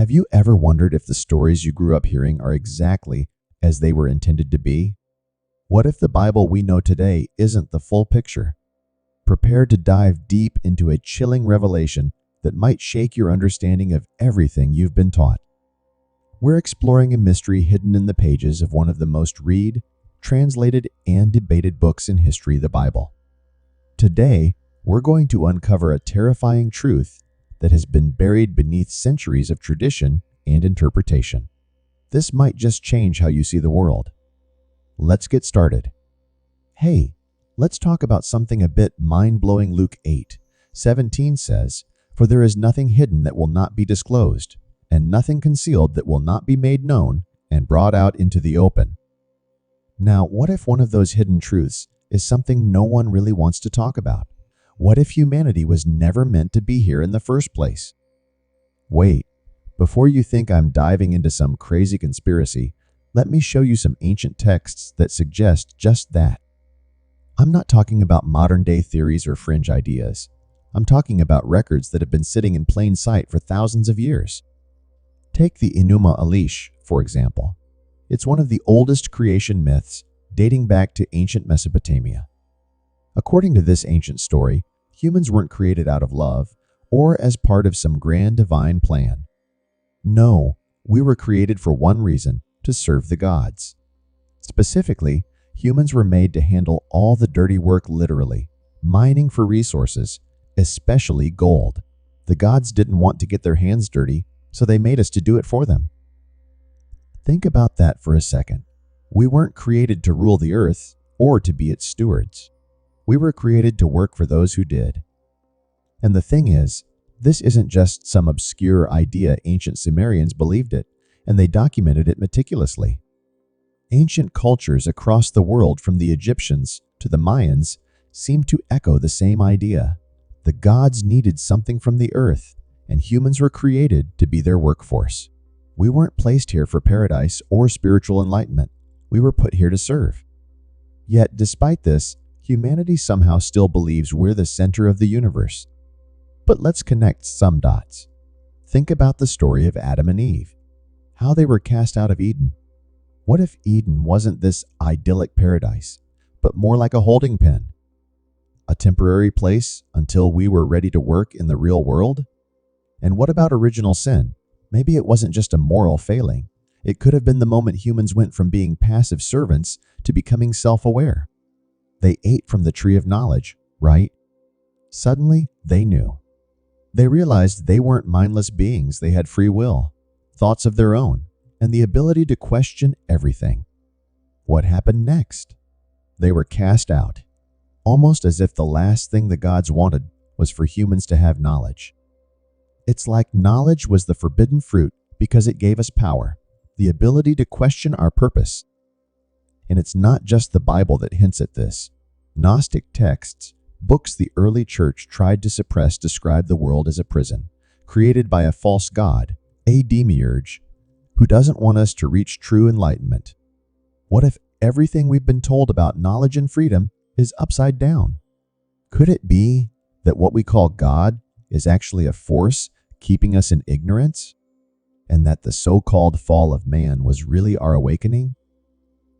Have you ever wondered if the stories you grew up hearing are exactly as they were intended to be? What if the Bible we know today isn't the full picture? Prepare to dive deep into a chilling revelation that might shake your understanding of everything you've been taught. We're exploring a mystery hidden in the pages of one of the most read, translated, and debated books in history, the Bible. Today, we're going to uncover a terrifying truth that has been buried beneath centuries of tradition and interpretation. This might just change how you see the world. Let's get started. Hey, let's talk about something a bit mind-blowing. Luke 8:17 says, "For there is nothing hidden that will not be disclosed, and nothing concealed that will not be made known and brought out into the open." Now, what if one of those hidden truths is something no one really wants to talk about? What if humanity was never meant to be here in the first place? Wait, before you think I'm diving into some crazy conspiracy, let me show you some ancient texts that suggest just that. I'm not talking about modern-day theories or fringe ideas. I'm talking about records that have been sitting in plain sight for thousands of years. Take the Enuma Elish, for example. It's one of the oldest creation myths, dating back to ancient Mesopotamia. According to this ancient story, humans weren't created out of love or as part of some grand divine plan. No, we were created for one reason: to serve the gods. Specifically, humans were made to handle all the dirty work, literally, mining for resources, especially gold. The gods didn't want to get their hands dirty, so they made us to do it for them. Think about that for a second. We weren't created to rule the earth or to be its stewards. We were created to work for those who did. And the thing is, this isn't just some obscure idea. Ancient Sumerians believed it, and they documented it meticulously. Ancient cultures across the world, from the Egyptians to the Mayans, seem to echo the same idea. The gods needed something from the earth, and humans were created to be their workforce. We weren't placed here for paradise or spiritual enlightenment. We were put here to serve. Yet, despite this, humanity somehow still believes we're the center of the universe. But let's connect some dots. Think about the story of Adam and Eve, how they were cast out of Eden. What if Eden wasn't this idyllic paradise, but more like a holding pen? A temporary place until we were ready to work in the real world? And what about original sin? Maybe it wasn't just a moral failing. It could have been the moment humans went from being passive servants to becoming self-aware. They ate from the tree of knowledge, right? Suddenly, they knew. They realized they weren't mindless beings. They had free will, thoughts of their own, and the ability to question everything. What happened next? They were cast out, almost as if the last thing the gods wanted was for humans to have knowledge. It's like knowledge was the forbidden fruit because it gave us power, the ability to question our purpose. And it's not just the Bible that hints at this. Gnostic texts, books the early church tried to suppress, describe the world as a prison, created by a false god, a demiurge, who doesn't want us to reach true enlightenment. What if everything we've been told about knowledge and freedom is upside down? Could it be that what we call God is actually a force keeping us in ignorance, and that the so-called fall of man was really our awakening?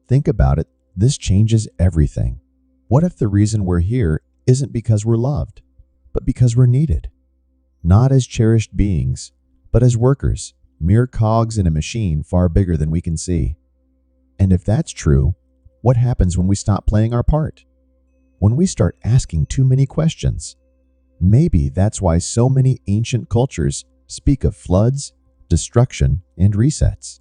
Think about it. This changes everything. What if the reason we're here isn't because we're loved, but because we're needed? Not as cherished beings, but as workers, mere cogs in a machine far bigger than we can see. And if that's true, what happens when we stop playing our part? When we start asking too many questions? Maybe that's why so many ancient cultures speak of floods, destruction, and resets.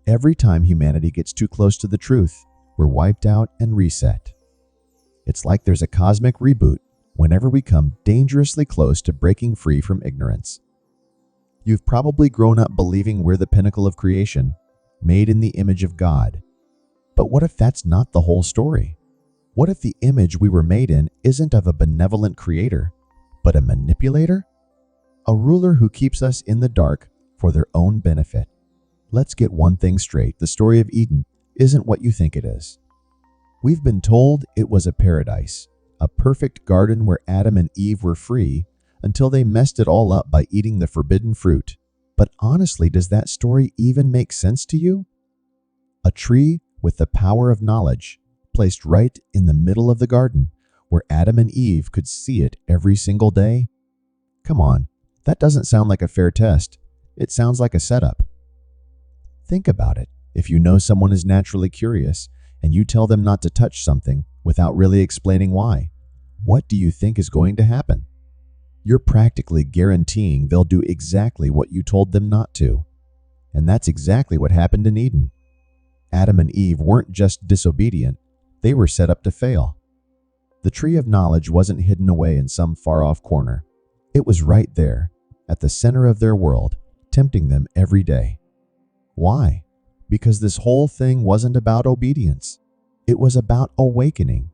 Every time humanity gets too close to the truth, we're wiped out and reset. It's like there's a cosmic reboot whenever we come dangerously close to breaking free from ignorance. You've probably grown up believing we're the pinnacle of creation, made in the image of God. But what if that's not the whole story? What if the image we were made in isn't of a benevolent creator, but a manipulator? A ruler who keeps us in the dark for their own benefit. Let's get one thing straight. The story of Eden isn't what you think it is. We've been told it was a paradise, a perfect garden where Adam and Eve were free until they messed it all up by eating the forbidden fruit. But honestly, does that story even make sense to you? A tree with the power of knowledge, placed right in the middle of the garden, where Adam and Eve could see it every single day? Come on, that doesn't sound like a fair test. It sounds like a setup. Think about it. If you know someone is naturally curious and you tell them not to touch something without really explaining why, what do you think is going to happen? You're practically guaranteeing they'll do exactly what you told them not to. And that's exactly what happened in Eden. Adam and Eve weren't just disobedient, they were set up to fail. The tree of knowledge wasn't hidden away in some far-off corner. It was right there, at the center of their world, tempting them every day. Why? Because this whole thing wasn't about obedience. It was about awakening.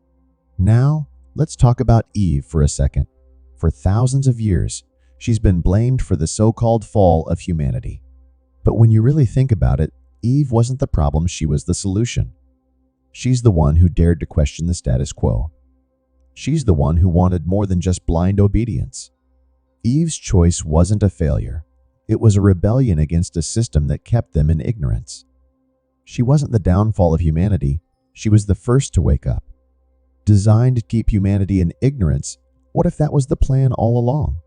Now, let's talk about Eve for a second. For thousands of years, she's been blamed for the so-called fall of humanity. But when you really think about it, Eve wasn't the problem, she was the solution. She's the one who dared to question the status quo. She's the one who wanted more than just blind obedience. Eve's choice wasn't a failure. It was a rebellion against a system that kept them in ignorance. She wasn't the downfall of humanity. She was the first to wake up. Designed to keep humanity in ignorance, what if that was the plan all along?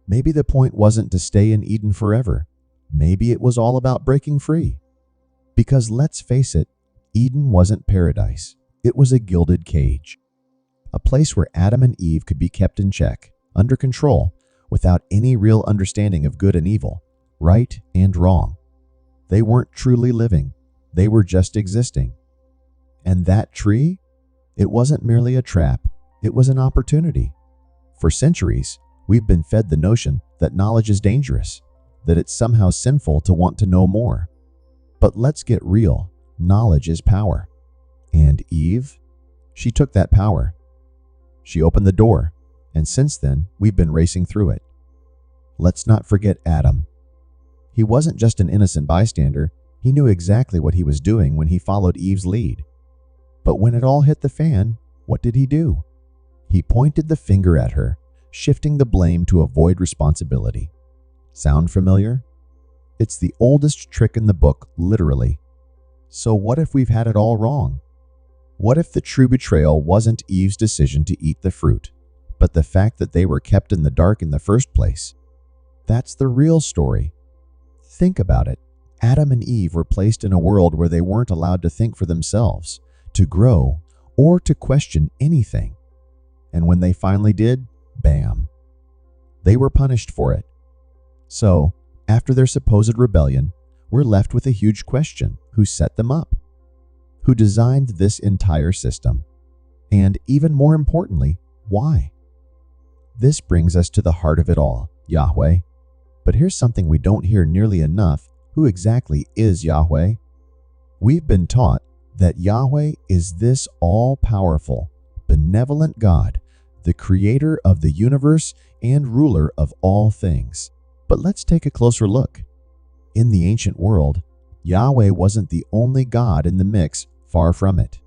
Maybe the point wasn't to stay in Eden forever. Maybe it was all about breaking free. Because let's face it, Eden wasn't paradise. It was a gilded cage. A place where Adam and Eve could be kept in check, under control, without any real understanding of good and evil, right and wrong. They weren't truly living. They were just existing. And that tree? It wasn't merely a trap. It was an opportunity. For centuries, we've been fed the notion that knowledge is dangerous, that it's somehow sinful to want to know more. But let's get real. Knowledge is power. And Eve? She took that power. She opened the door, and since then, we've been racing through it. Let's not forget Adam. He wasn't just an innocent bystander. He knew exactly what he was doing when he followed Eve's lead. But when it all hit the fan, what did he do? He pointed the finger at her, shifting the blame to avoid responsibility. Sound familiar? It's the oldest trick in the book, literally. So what if we've had it all wrong? What if the true betrayal wasn't Eve's decision to eat the fruit, but the fact that they were kept in the dark in the first place? That's the real story. Think about it. Adam and Eve were placed in a world where they weren't allowed to think for themselves, to grow, or to question anything. And when they finally did, bam. They were punished for it. So, after their supposed rebellion, we're left with a huge question. Who set them up? Who designed this entire system? And even more importantly, why? This brings us to the heart of it all, Yahweh. But here's something we don't hear nearly enough. Who exactly is Yahweh? We've been taught that Yahweh is this all-powerful, benevolent God, the creator of the universe and ruler of all things. But let's take a closer look. In the ancient world, Yahweh wasn't the only God in the mix, far from it.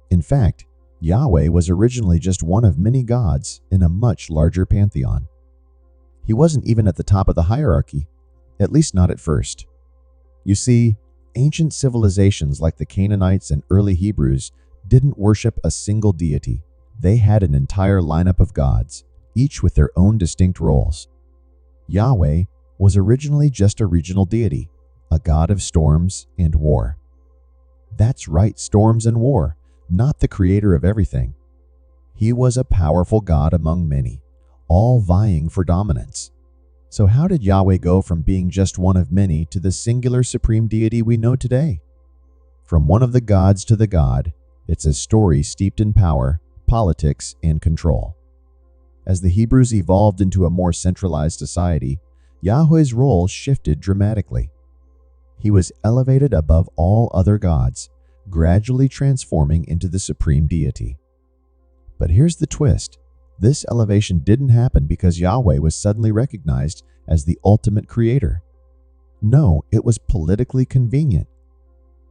In fact, Yahweh was originally just one of many gods in a much larger pantheon. He wasn't even at the top of the hierarchy, at least not at first. You see, ancient civilizations like the Canaanites and early Hebrews didn't worship a single deity. They had an entire lineup of gods, each with their own distinct roles. Yahweh was originally just a regional deity, a god of storms and war. That's right, storms and war, not the creator of everything. He was a powerful god among many, all vying for dominance. So how did Yahweh go from being just one of many to the singular supreme deity we know today? From one of the gods to the god, it's a story steeped in power, politics, and control. As the Hebrews evolved into a more centralized society, Yahweh's role shifted dramatically. He was elevated above all other gods, gradually transforming into the supreme deity. But here's the twist. This elevation didn't happen because Yahweh was suddenly recognized as the ultimate creator. No, it was politically convenient.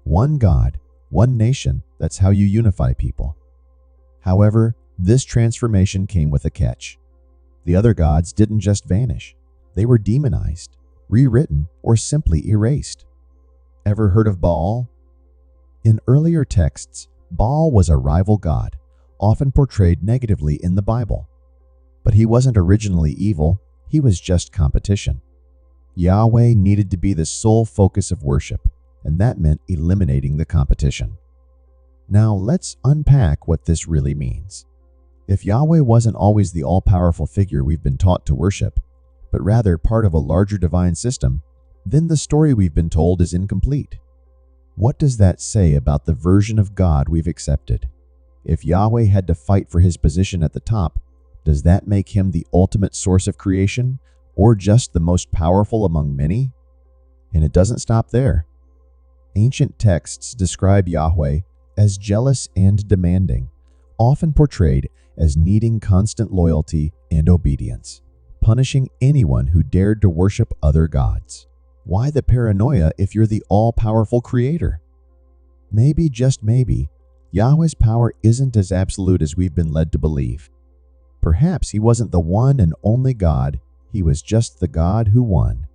One God, one nation, that's how you unify people. However, this transformation came with a catch. The other gods didn't just vanish. They were demonized, rewritten, or simply erased. Ever heard of Baal? In earlier texts, Baal was a rival god, often portrayed negatively in the Bible. But he wasn't originally evil, he was just competition. Yahweh needed to be the sole focus of worship, and that meant eliminating the competition. Now let's unpack what this really means. If Yahweh wasn't always the all-powerful figure we've been taught to worship, but rather part of a larger divine system, then the story we've been told is incomplete. What does that say about the version of God we've accepted? If Yahweh had to fight for his position at the top, does that make him the ultimate source of creation, or just the most powerful among many? And it doesn't stop there. Ancient texts describe Yahweh as jealous and demanding, often portrayed as needing constant loyalty and obedience, punishing anyone who dared to worship other gods. Why the paranoia if you're the all-powerful creator? Maybe, just maybe, Yahweh's power isn't as absolute as we've been led to believe. Perhaps he wasn't the one and only God, he was just the God who won.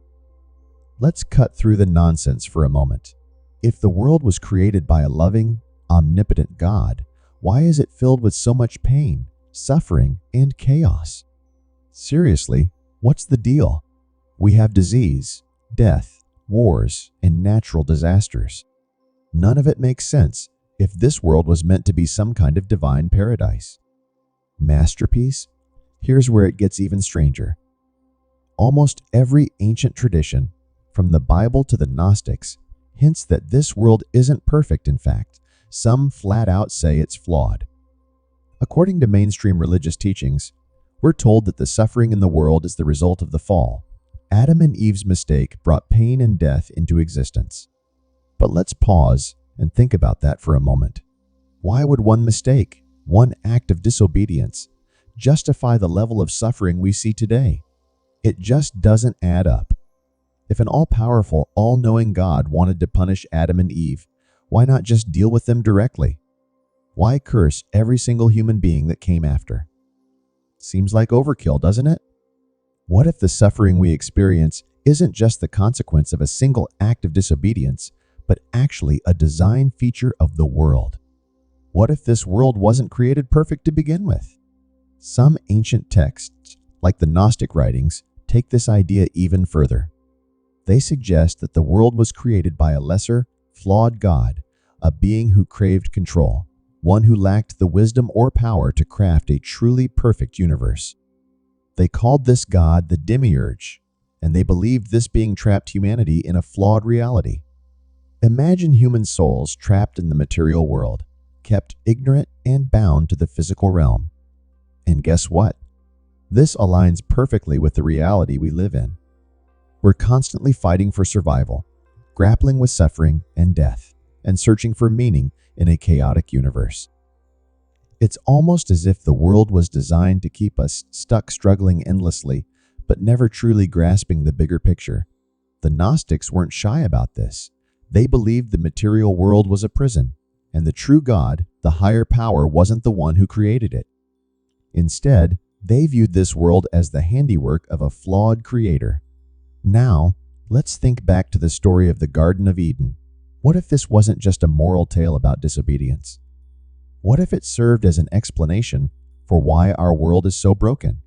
Let's cut through the nonsense for a moment. If the world was created by a loving, omnipotent God, why is it filled with so much pain, suffering, and chaos? Seriously, what's the deal? We have disease, death, wars, and natural disasters. None of it makes sense if this world was meant to be some kind of divine paradise. Masterpiece? Here's where it gets even stranger. Almost every ancient tradition, from the Bible to the Gnostics, hints that this world isn't perfect. In fact, some flat out say it's flawed. According to mainstream religious teachings, we're told that the suffering in the world is the result of the fall. Adam and Eve's mistake brought pain and death into existence. But let's pause and think about that for a moment. Why would one mistake, one act of disobedience, justify the level of suffering we see today? It just doesn't add up. If an all-powerful, all-knowing God wanted to punish Adam and Eve, why not just deal with them directly? Why curse every single human being that came after? Seems like overkill, doesn't it? What if the suffering we experience isn't just the consequence of a single act of disobedience, but actually a design feature of the world? What if this world wasn't created perfect to begin with? Some ancient texts, like the Gnostic writings, take this idea even further. They suggest that the world was created by a lesser, flawed God, a being who craved control, one who lacked the wisdom or power to craft a truly perfect universe. They called this God the demiurge, and they believed this being trapped humanity in a flawed reality. Imagine human souls trapped in the material world, kept ignorant and bound to the physical realm. And guess what? This aligns perfectly with the reality we live in. We're constantly fighting for survival, grappling with suffering and death, and searching for meaning in a chaotic universe. It's almost as if the world was designed to keep us stuck struggling endlessly, but never truly grasping the bigger picture. The Gnostics weren't shy about this. They believed the material world was a prison, and the true God, the higher power, wasn't the one who created it. Instead, they viewed this world as the handiwork of a flawed creator. Now, let's think back to the story of the Garden of Eden. What if this wasn't just a moral tale about disobedience? What if it served as an explanation for why our world is so broken?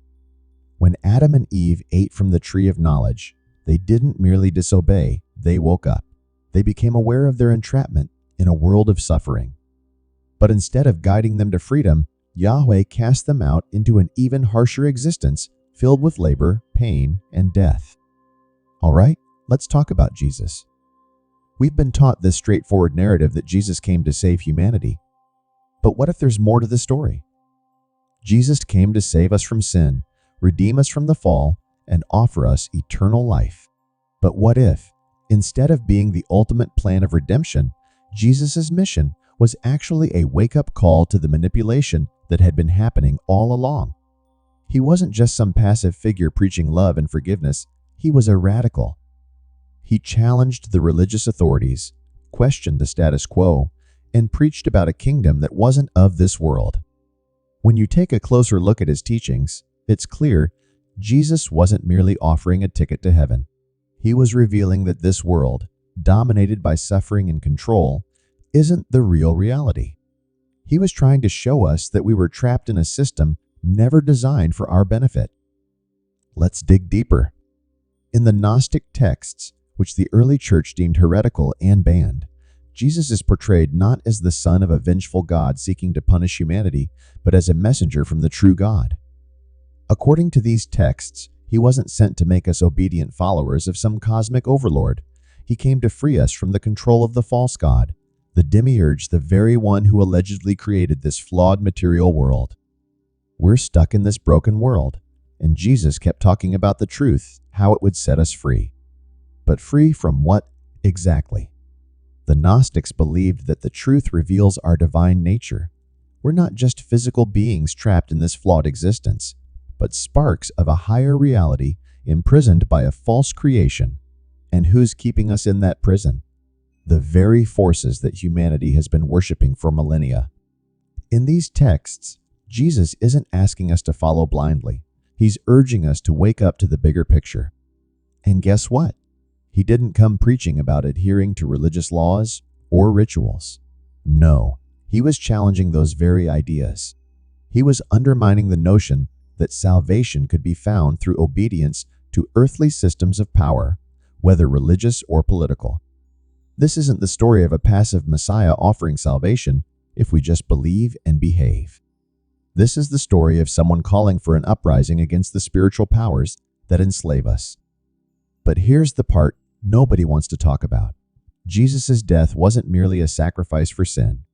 When Adam and Eve ate from the tree of knowledge, they didn't merely disobey, they woke up. They became aware of their entrapment in a world of suffering. But instead of guiding them to freedom, Yahweh cast them out into an even harsher existence filled with labor, pain, and death. All right, let's talk about Jesus. We've been taught this straightforward narrative that Jesus came to save humanity. But what if there's more to the story? Jesus came to save us from sin, redeem us from the fall, and offer us eternal life. But what if, instead of being the ultimate plan of redemption, Jesus' mission was actually a wake-up call to the manipulation that had been happening all along? He wasn't just some passive figure preaching love and forgiveness. He was a radical. He challenged the religious authorities, questioned the status quo, and preached about a kingdom that wasn't of this world. When you take a closer look at his teachings, it's clear Jesus wasn't merely offering a ticket to heaven. He was revealing that this world, dominated by suffering and control, isn't the real reality. He was trying to show us that we were trapped in a system never designed for our benefit. Let's dig deeper. In the Gnostic texts, which the early church deemed heretical and banned, Jesus is portrayed not as the son of a vengeful God seeking to punish humanity, but as a messenger from the true God. According to these texts, he wasn't sent to make us obedient followers of some cosmic overlord. He came to free us from the control of the false god, the demiurge, the very one who allegedly created this flawed material world. We're stuck in this broken world, and Jesus kept talking about the truth, how it would set us free. But free from what exactly? The Gnostics believed that the truth reveals our divine nature. We're not just physical beings trapped in this flawed existence, but sparks of a higher reality imprisoned by a false creation. And who's keeping us in that prison? The very forces that humanity has been worshiping for millennia. In these texts, Jesus isn't asking us to follow blindly. He's urging us to wake up to the bigger picture. And guess what? He didn't come preaching about adhering to religious laws or rituals. No, he was challenging those very ideas. He was undermining the notion that salvation could be found through obedience to earthly systems of power, whether religious or political. This isn't the story of a passive Messiah offering salvation if we just believe and behave. This is the story of someone calling for an uprising against the spiritual powers that enslave us. But here's the part nobody wants to talk about. Jesus' death wasn't merely a sacrifice for sin.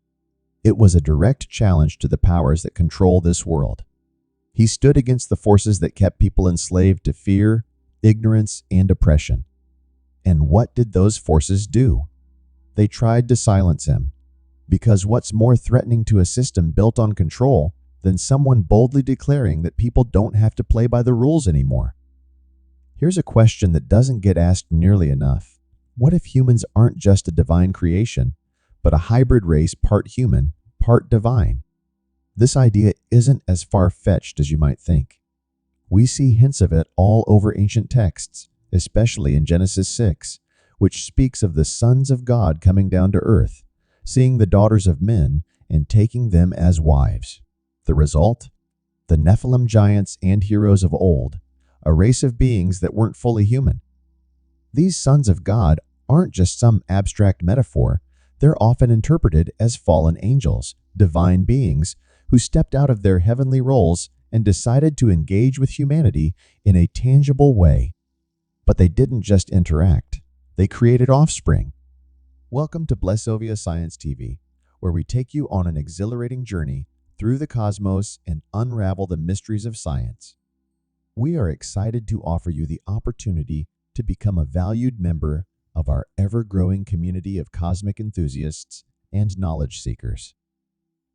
It was a direct challenge to the powers that control this world. He stood against the forces that kept people enslaved to fear, ignorance, and oppression. And what did those forces do? They tried to silence him. Because what's more threatening to a system built on control than someone boldly declaring that people don't have to play by the rules anymore? Here's a question that doesn't get asked nearly enough. What if humans aren't just a divine creation, but a hybrid race, part human, part divine? This idea isn't as far-fetched as you might think. We see hints of it all over ancient texts, especially in Genesis 6, which speaks of the sons of God coming down to earth, seeing the daughters of men, and taking them as wives. The result? The Nephilim giants and heroes of old, a race of beings that weren't fully human. These sons of God aren't just some abstract metaphor. They're often interpreted as fallen angels, divine beings, who stepped out of their heavenly roles and decided to engage with humanity in a tangible way. But they didn't just interact. They created offspring. Welcome to Blessovia Science TV, where we take you on an exhilarating journey through the cosmos and unravel the mysteries of science. We are excited to offer you the opportunity to become a valued member of our ever-growing community of cosmic enthusiasts and knowledge seekers.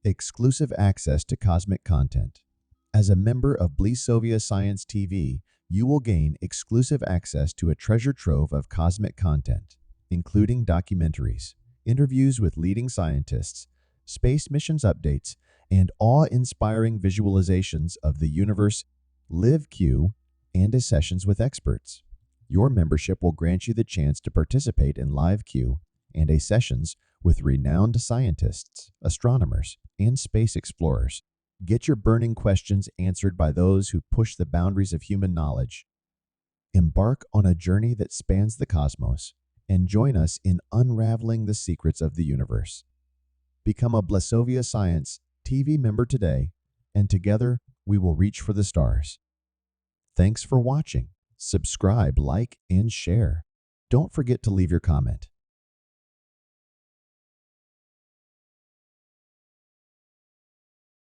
Exclusive access to cosmic content. As a member of Blessovia Science TV, you will gain exclusive access to a treasure trove of cosmic content, including documentaries, interviews with leading scientists, space missions updates, and awe-inspiring visualizations of the universe, live Q, and sessions with experts. Your membership will grant you the chance to participate in live Q and sessions with renowned scientists, astronomers, and space explorers. Get your burning questions answered by those who push the boundaries of human knowledge. Embark on a journey that spans the cosmos and join us in unraveling the secrets of the universe. Become a Blessovia Science TV member today, and together we will reach for the stars. Thanks for watching. Subscribe, like, and share. Don't forget to leave your comment.